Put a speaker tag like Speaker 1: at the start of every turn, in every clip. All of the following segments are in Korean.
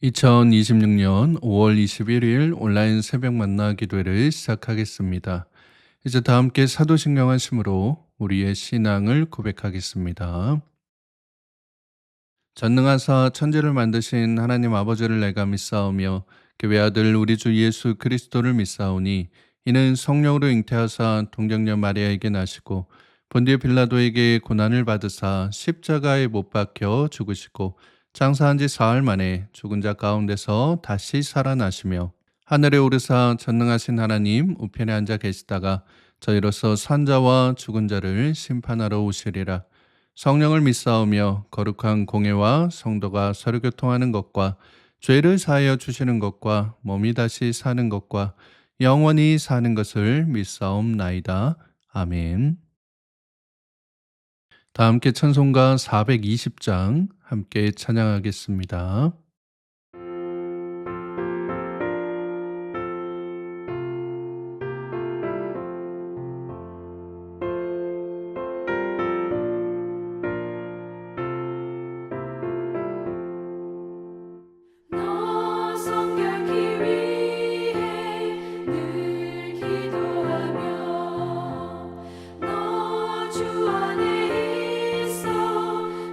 Speaker 1: 2026년 5월 21일 온라인 새벽 만나 기도회를 시작하겠습니다. 이제 다 함께 사도신경 하심으로 우리의 신앙을 고백하겠습니다. 전능하사 천지를 만드신 하나님 아버지를 내가 믿사오며 그 외아들 우리 주 예수 그리스도를 믿사오니 이는 성령으로 잉태하사 동정녀 마리아에게 나시고 본디오 빌라도에게 고난을 받으사 십자가에 못 박혀 죽으시고 장사한 지 사흘 만에 죽은 자 가운데서 다시 살아나시며 하늘에 오르사 전능하신 하나님 우편에 앉아 계시다가 저희로서 산자와 죽은 자를 심판하러 오시리라. 성령을 믿사오며 거룩한 공예와 성도가 서로 교통하는 것과 죄를 사하여 주시는 것과 몸이 다시 사는 것과 영원히 사는 것을 믿사옵나이다. 아멘. 다 함께 찬송가 420장 함께 찬양하겠습니다.
Speaker 2: 너 성결케 위해 늘 기도하며 너 주 안에 있어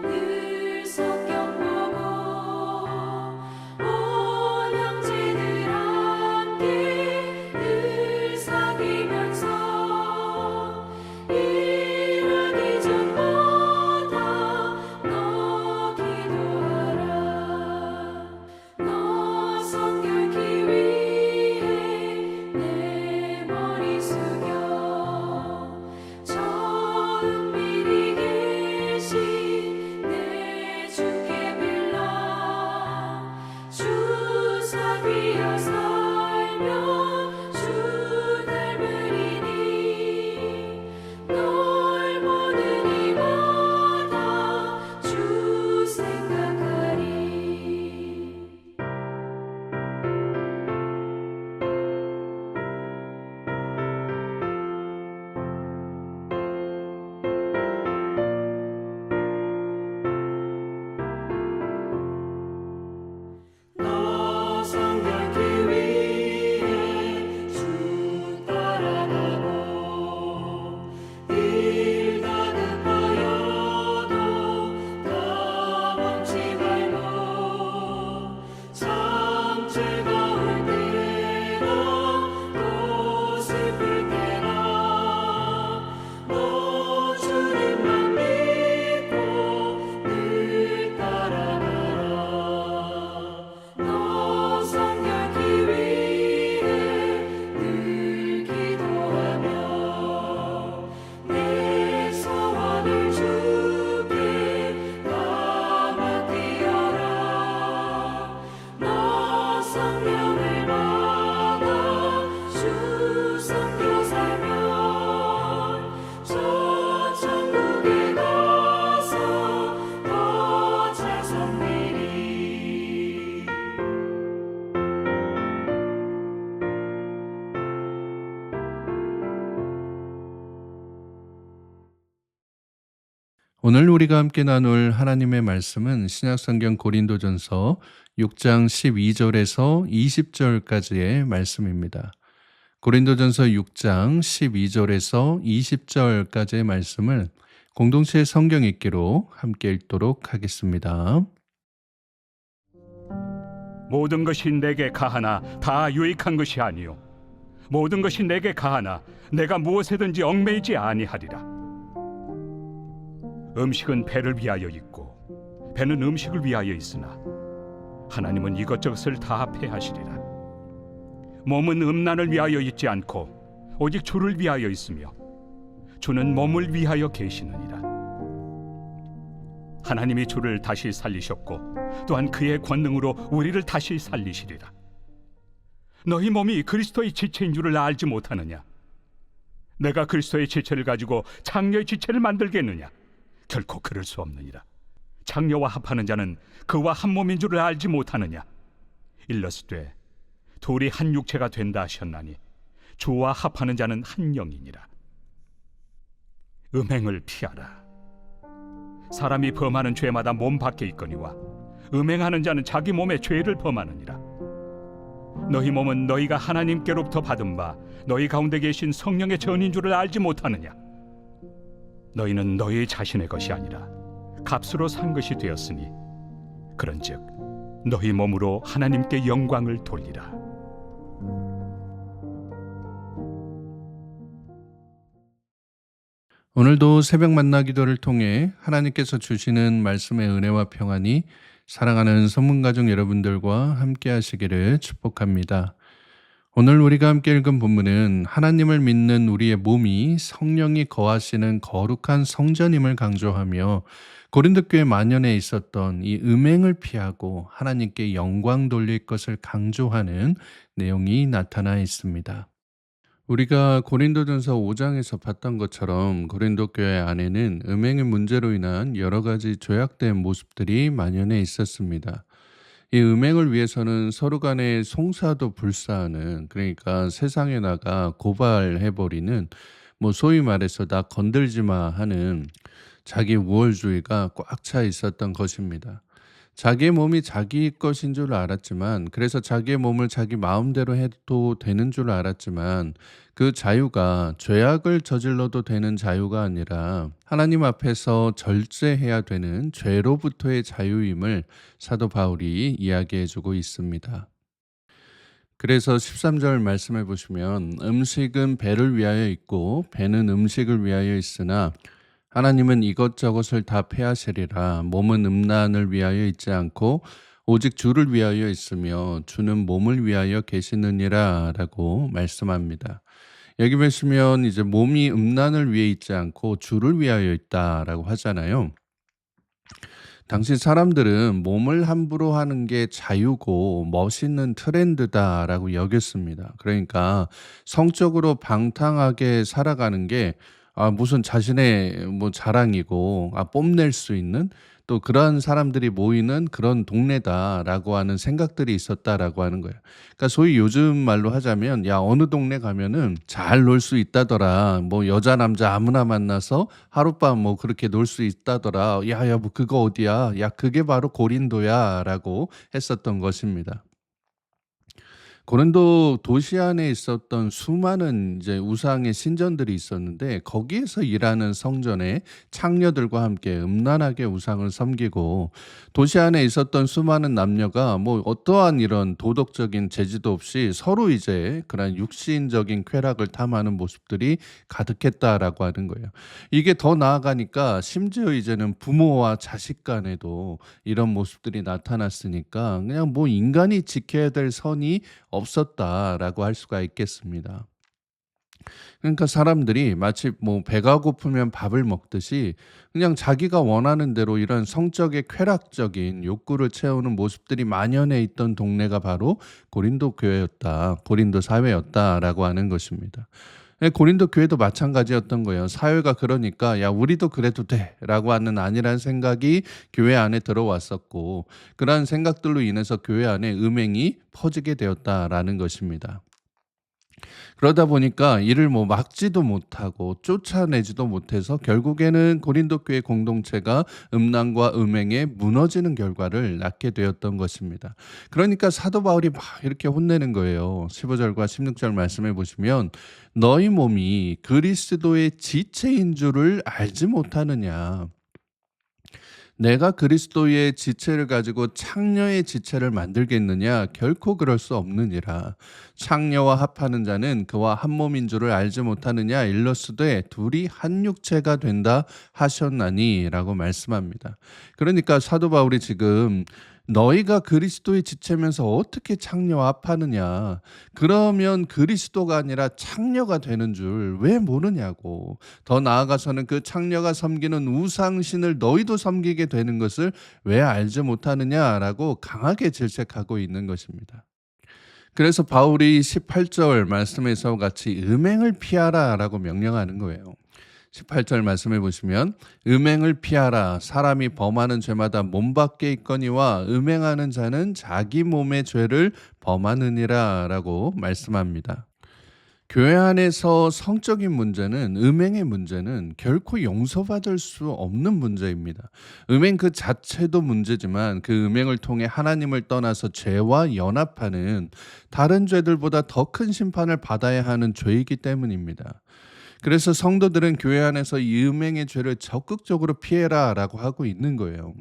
Speaker 2: 늘 성경 보고 온 형제들 함께 늘 사귀면서 일하기 전보다 너 기도하라. 너 성결케 위해 내 머리 숙여 저 은밀히 계신 내 주께 빌라 주 사귀어 살면 주 닮으리니 널 보는 이마다 주 생각하리. 너 성결케 위해 주 따라가고 일 다급하여도 더 멈지 말고 참 즐거울 때나 또 슬플 때나 너 주님만 믿고 늘 따라가라. 너 성결케 위해 늘 기도하며 내 소원을 주께 다 맡기어라. 너 성령을 받아 주 섬겨 살면 저 천국에 가서 더 잘 섬기리.
Speaker 1: 오늘 우리가 함께 나눌 하나님의 말씀은 신약성경 고린도전서 6장 12절에서 20절까지의 말씀입니다. 고린도전서 6장 12절에서 20절까지의 말씀을 공동체 성경 읽기로 함께 읽도록 하겠습니다.
Speaker 3: 모든 것이 내게 가하나 다 유익한 것이 아니요 모든 것이 내게 가하나 내가 무엇에든지 얽매이지 아니하리라. 음식은 배를 위하여 있고 배는 음식을 위하여 있으나 하나님은 이것저것을 다 패하시리라. 몸은 음란을 위하여 있지 않고 오직 주를 위하여 있으며 주는 몸을 위하여 계시느니라. 하나님이 주를 다시 살리셨고 또한 그의 권능으로 우리를 다시 살리시리라. 너희 몸이 그리스도의 지체인 줄을 알지 못하느냐? 내가 그리스도의 지체를 가지고 장녀의 지체를 만들겠느냐? 결코 그럴 수 없느니라. 장녀와 합하는 자는 그와 한 몸인 줄을 알지 못하느냐? 일러스되 둘이 한 육체가 된다 하셨나니 주와 합하는 자는 한 영이니라. 음행을 피하라. 사람이 범하는 죄마다 몸 밖에 있거니와 음행하는 자는 자기 몸에 죄를 범하느니라. 너희 몸은 너희가 하나님께로부터 받은 바 너희 가운데 계신 성령의 전인 줄을 알지 못하느냐? 너희는 너희 자신의 것이 아니라 값으로 산 것이 되었으니 그런즉 너희 몸으로 하나님께 영광을 돌리라.
Speaker 1: 오늘도 새벽 만나 기도를 통해 하나님께서 주시는 말씀의 은혜와 평안이 사랑하는 선문가족 여러분들과 함께 하시기를 축복합니다. 오늘 우리가 함께 읽은 본문은 하나님을 믿는 우리의 몸이 성령이 거하시는 거룩한 성전임을 강조하며 고린도 교회 만연에 있었던 이 음행을 피하고 하나님께 영광 돌릴 것을 강조하는 내용이 나타나 있습니다. 우리가 고린도전서 5장에서 봤던 것처럼 고린도 교회 안에는 음행의 문제로 인한 여러 가지 죄악된 모습들이 만연해 있었습니다. 이 음행을 위해서는 서로 간에 송사도 불사하는, 그러니까 세상에 나가 고발해버리는, 소위 말해서 나 건들지 마 하는 자기 우월주의가 꽉 차 있었던 것입니다. 자기의 몸이 자기 것인 줄 알았지만, 그래서 자기의 몸을 자기 마음대로 해도 되는 줄 알았지만, 그 자유가 죄악을 저질러도 되는 자유가 아니라 하나님 앞에서 절제해야 되는 죄로부터의 자유임을 사도 바울이 이야기해주고 있습니다. 그래서 13절 말씀해 보시면 음식은 배를 위하여 있고 배는 음식을 위하여 있으나 하나님은 이것저것을 다 패하시리라. 몸은 음란을 위하여 있지 않고 오직 주를 위하여 있으며 주는 몸을 위하여 계시느니라 라고 말씀합니다. 여기 보시면 이제 몸이 음란을 위해 있지 않고 주를 위하여 있다라고 하잖아요. 당시 사람들은 몸을 함부로 하는 게 자유고 멋있는 트렌드다라고 여겼습니다. 그러니까 성적으로 방탕하게 살아가는 게 무슨 자신의 자랑이고 뽐낼 수 있는 또 그런 사람들이 모이는 그런 동네다라고 하는 생각들이 있었다라고 하는 거예요. 그러니까 소위 요즘 말로 하자면 야 어느 동네 가면은 잘 놀 수 있다더라. 여자 남자 아무나 만나서 하룻밤 그렇게 놀 수 있다더라. 야야 그거 어디야? 야 그게 바로 고린도야라고 했었던 것입니다. 고린도 도시 안에 있었던 수많은 이제 우상의 신전들이 있었는데 거기에서 일하는 성전의 창녀들과 함께 음란하게 우상을 섬기고 도시 안에 있었던 수많은 남녀가 어떠한 이런 도덕적인 제지도 없이 서로 이제 그런 육신적인 쾌락을 탐하는 모습들이 가득했다라고 하는 거예요. 이게 더 나아가니까 심지어 이제는 부모와 자식 간에도 이런 모습들이 나타났으니까 그냥 인간이 지켜야 될 선이 없었다라고 할 수가 있겠습니다. 그러니까 사람들이 마치 배가 고프면 밥을 먹듯이 그냥 자기가 원하는 대로 이런 성적의 쾌락적인 욕구를 채우는 모습들이 만연해 있던 동네가 바로 고린도 교회였다, 고린도 사회였다라고 하는 것입니다. 고린도 교회도 마찬가지였던 거예요. 사회가 그러니까 야 우리도 그래도 돼라고 하는 아니란 생각이 교회 안에 들어왔었고 그러한 생각들로 인해서 교회 안에 음행이 퍼지게 되었다라는 것입니다. 그러다 보니까 이를 막지도 못하고 쫓아내지도 못해서 결국에는 고린도 교회 공동체가 음란과 음행에 무너지는 결과를 낳게 되었던 것입니다. 그러니까 사도 바울이 막 이렇게 혼내는 거예요. 15절과 16절 말씀해 보시면 너희 몸이 그리스도의 지체인 줄을 알지 못하느냐. 내가 그리스도의 지체를 가지고 창녀의 지체를 만들겠느냐? 결코 그럴 수 없느니라. 창녀와 합하는 자는 그와 한 몸인 줄을 알지 못하느냐? 일러스되 둘이 한 육체가 된다 하셨나니 라고 말씀합니다. 그러니까 사도 바울이 지금 너희가 그리스도의 지체면서 어떻게 창녀와 합하느냐? 그러면 그리스도가 아니라 창녀가 되는 줄 왜 모르냐고. 더 나아가서는 그 창녀가 섬기는 우상신을 너희도 섬기게 되는 것을 왜 알지 못하느냐라고 강하게 질책하고 있는 것입니다. 그래서 바울이 18절 말씀에서 같이 음행을 피하라라고 명령하는 거예요. 18절 말씀해 보시면 음행을 피하라. 사람이 범하는 죄마다 몸 밖에 있거니와 음행하는 자는 자기 몸의 죄를 범하느니라 라고 말씀합니다. 교회 안에서 성적인 문제는 음행의 문제는 결코 용서받을 수 없는 문제입니다. 음행 그 자체도 문제지만 그 음행을 통해 하나님을 떠나서 죄와 연합하는 다른 죄들보다 더 큰 심판을 받아야 하는 죄이기 때문입니다. 그래서 성도들은 교회 안에서 이 음행의 죄를 적극적으로 피해라라고 하고 있는 거예요.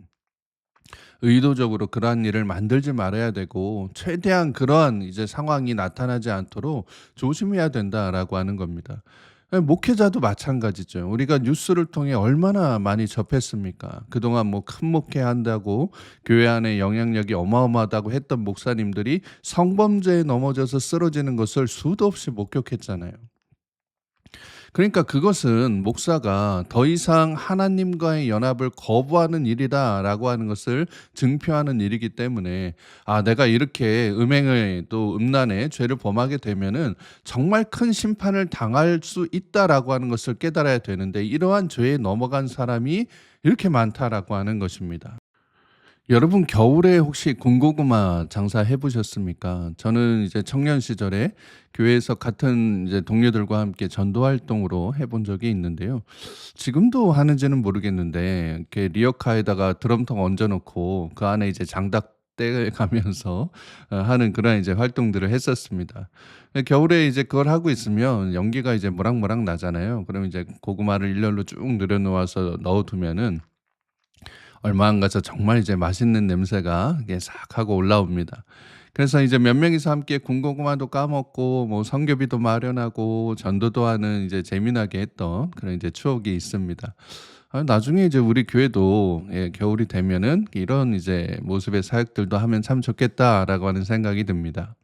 Speaker 1: 의도적으로 그러한 일을 만들지 말아야 되고 최대한 그러한 이제 상황이 나타나지 않도록 조심해야 된다라고 하는 겁니다. 목회자도 마찬가지죠. 우리가 뉴스를 통해 얼마나 많이 접했습니까? 그동안 뭐 큰 목회한다고 교회 안에 영향력이 어마어마하다고 했던 목사님들이 성범죄에 넘어져서 쓰러지는 것을 수도 없이 목격했잖아요. 그러니까 그것은 목사가 더 이상 하나님과의 연합을 거부하는 일이다라고 하는 것을 증표하는 일이기 때문에 내가 이렇게 음행을 또 음란의 죄를 범하게 되면은 정말 큰 심판을 당할 수 있다라고 하는 것을 깨달아야 되는데 이러한 죄에 넘어간 사람이 이렇게 많다라고 하는 것입니다. 여러분 겨울에 혹시 군고구마 장사해 보셨습니까? 저는 이제 청년 시절에 교회에서 같은 이제 동료들과 함께 전도 활동으로 해본 적이 있는데요. 지금도 하는지는 모르겠는데 이렇게 리어카에다가 드럼통 얹어 놓고 그 안에 이제 장작 떼 가면서 하는 그런 이제 활동들을 했었습니다. 겨울에 이제 그걸 하고 있으면 연기가 이제 모락모락 나잖아요. 그럼 이제 고구마를 일렬로 쭉 늘여 놓아서 넣어 두면은 얼마 안 가서 정말 이제 맛있는 냄새가 이게 싹 하고 올라옵니다. 그래서 이제 몇 명이서 함께 군고구마도 까먹고 뭐 성교비도 마련하고 전도도 하는 이제 재미나게 했던 그런 이제 추억이 있습니다. 나중에 이제 우리 교회도 겨울이 되면은 이런 이제 모습의 사역들도 하면 참 좋겠다라고 하는 생각이 듭니다.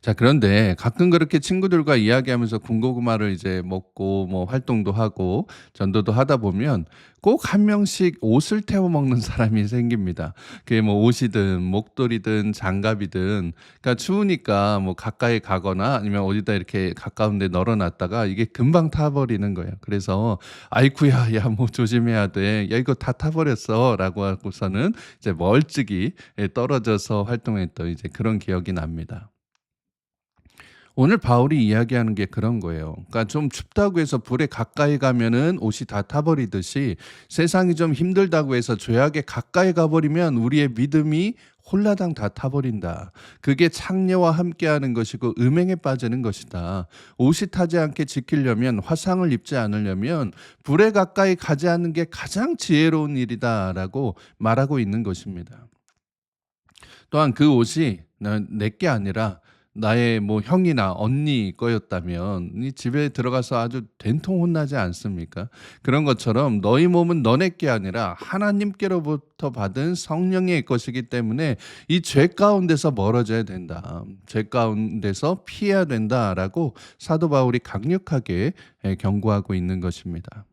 Speaker 1: 자 그런데 가끔 그렇게 친구들과 이야기하면서 군고구마를 이제 먹고 뭐 활동도 하고 전도도 하다 보면 꼭 한 명씩 옷을 태워 먹는 사람이 생깁니다. 그게 뭐 옷이든 목도리든 장갑이든 그러니까 추우니까 뭐 가까이 가거나 아니면 어디다 이렇게 가까운 데 널어 놨다가 이게 금방 타 버리는 거예요. 그래서 "아이쿠야 야 뭐 조심해야 돼. 야 이거 다 타 버렸어."라고 하고서는 이제 멀찍이 떨어져서 활동했던 이제 그런 기억이 납니다. 오늘 바울이 이야기하는 게 그런 거예요. 그러니까 좀 춥다고 해서 불에 가까이 가면은 옷이 다 타버리듯이 세상이 좀 힘들다고 해서 죄악에 가까이 가버리면 우리의 믿음이 홀라당 다 타버린다. 그게 창녀와 함께하는 것이고 음행에 빠지는 것이다. 옷이 타지 않게 지키려면 화상을 입지 않으려면 불에 가까이 가지 않는 게 가장 지혜로운 일이다라고 말하고 있는 것입니다. 또한 그 옷이 내게 아니라 나의 뭐 형이나 언니 거였다면 이 집에 들어가서 아주 된통 혼나지 않습니까? 그런 것처럼 너희 몸은 너네 게 아니라 하나님께로부터 받은 성령의 것이기 때문에 이 죄 가운데서 멀어져야 된다. 죄 가운데서 피해야 된다라고 사도 바울이 강력하게 경고하고 있는 것입니다.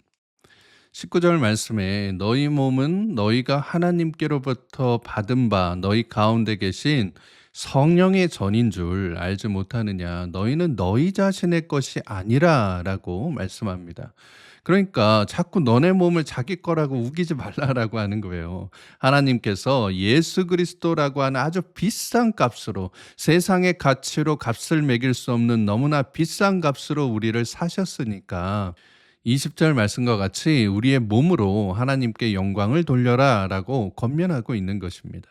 Speaker 1: 19절 말씀에 너희 몸은 너희가 하나님께로부터 받은 바 너희 가운데 계신 성령의 전인 줄 알지 못하느냐 너희는 너희 자신의 것이 아니라라고 말씀합니다. 그러니까 자꾸 너네 몸을 자기 거라고 우기지 말라라고 하는 거예요. 하나님께서 예수 그리스도라고 하는 아주 비싼 값으로 세상의 가치로 값을 매길 수 없는 너무나 비싼 값으로 우리를 사셨으니까 20절 말씀과 같이 우리의 몸으로 하나님께 영광을 돌려라라고 권면하고 있는 것입니다.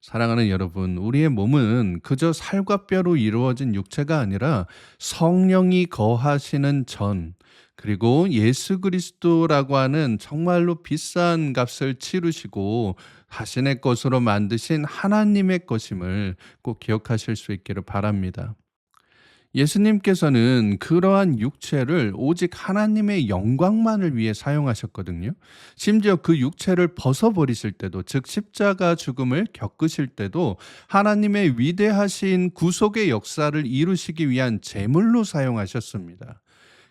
Speaker 1: 사랑하는 여러분, 우리의 몸은 그저 살과 뼈로 이루어진 육체가 아니라 성령이 거하시는 전, 그리고 예수 그리스도라고 하는 정말로 비싼 값을 치르시고 자신의 것으로 만드신 하나님의 것임을 꼭 기억하실 수 있기를 바랍니다. 예수님께서는 그러한 육체를 오직 하나님의 영광만을 위해 사용하셨거든요. 심지어 그 육체를 벗어버리실 때도, 즉 십자가 죽음을 겪으실 때도 하나님의 위대하신 구속의 역사를 이루시기 위한 제물로 사용하셨습니다.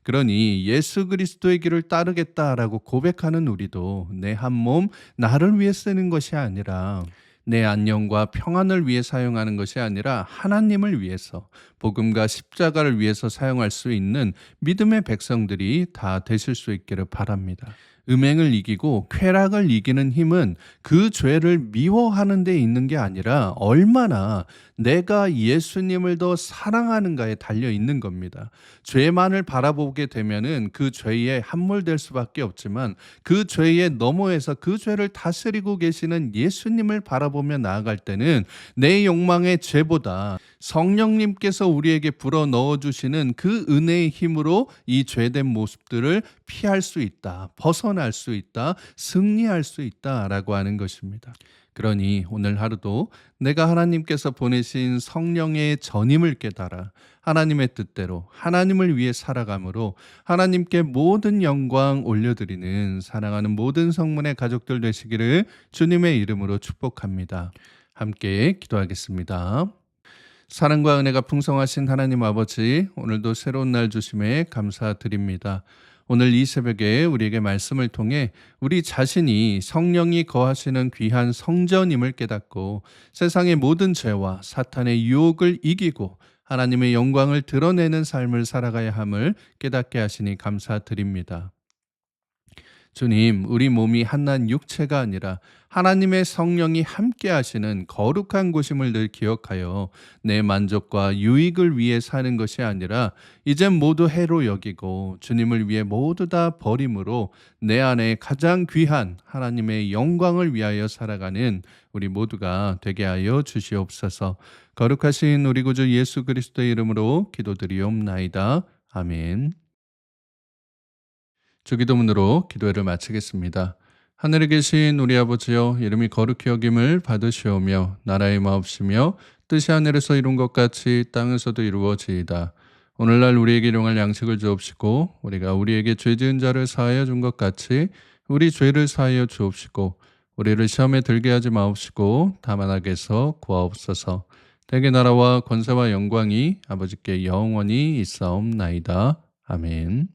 Speaker 1: 그러니 예수 그리스도의 길을 따르겠다라고 고백하는 우리도 내 한 몸 나를 위해 쓰는 것이 아니라 내 안녕과 평안을 위해 사용하는 것이 아니라 하나님을 위해서 복음과 십자가를 위해서 사용할 수 있는 믿음의 백성들이 다 되실 수 있기를 바랍니다. 음행을 이기고 쾌락을 이기는 힘은 그 죄를 미워하는 데 있는 게 아니라 얼마나 내가 예수님을 더 사랑하는가에 달려 있는 겁니다. 죄만을 바라보게 되면은 그 죄에 함몰될 수밖에 없지만 그 죄의 너머에서 그 죄를 다스리고 계시는 예수님을 바라보며 나아갈 때는 내 욕망의 죄보다 성령님께서 우리에게 불어 넣어 주시는 그 은혜의 힘으로 이 죄된 모습들을 피할 수 있다, 벗어날 수 있다, 승리할 수 있다라고 하는 것입니다. 그러니 오늘 하루도 내가 하나님께서 보내신 성령의 전임을 깨달아 하나님의 뜻대로 하나님을 위해 살아감으로 하나님께 모든 영광 올려드리는 사랑하는 모든 성문의 가족들 되시기를 주님의 이름으로 축복합니다. 함께 기도하겠습니다. 사랑과 은혜가 풍성하신 하나님 아버지, 오늘도 새로운 날 주심에 감사드립니다. 오늘 이 새벽에 우리에게 말씀을 통해 우리 자신이 성령이 거하시는 귀한 성전임을 깨닫고 세상의 모든 죄와 사탄의 유혹을 이기고 하나님의 영광을 드러내는 삶을 살아가야 함을 깨닫게 하시니 감사드립니다. 주님, 우리 몸이 한낱 육체가 아니라 하나님의 성령이 함께 하시는 거룩한 곳임을 늘 기억하여 내 만족과 유익을 위해 사는 것이 아니라 이젠 모두 해로 여기고 주님을 위해 모두 다 버림으로 내 안에 가장 귀한 하나님의 영광을 위하여 살아가는 우리 모두가 되게 하여 주시옵소서. 거룩하신 우리 구주 예수 그리스도의 이름으로 기도드리옵나이다. 아멘. 주기도문으로 기도회를 마치겠습니다. 하늘에 계신 우리 아버지여, 이름이 거룩히 여김을 받으시오며 나라의 마옵시며 뜻이 하늘에서 이룬 것 같이 땅에서도 이루어지이다. 오늘날 우리에게 일용할 양식을 주옵시고 우리가 우리에게 죄 지은 자를 사하여 준 것 같이 우리 죄를 사하여 주옵시고 우리를 시험에 들게 하지 마옵시고 다만 악에서 구하옵소서. 대개 나라와 권세와 영광이 아버지께 영원히 있사옵나이다. 아멘.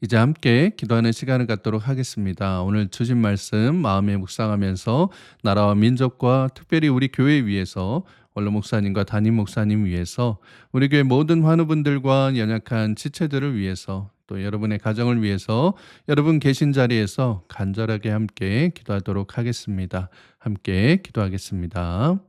Speaker 1: 이제 함께 기도하는 시간을 갖도록 하겠습니다. 오늘 주신 말씀 마음에 묵상하면서 나라와 민족과 특별히 우리 교회 위해서 원로 목사님과 담임 목사님 위해서 우리 교회 모든 환우분들과 연약한 지체들을 위해서 또 여러분의 가정을 위해서 여러분 계신 자리에서 간절하게 함께 기도하도록 하겠습니다. 함께 기도하겠습니다.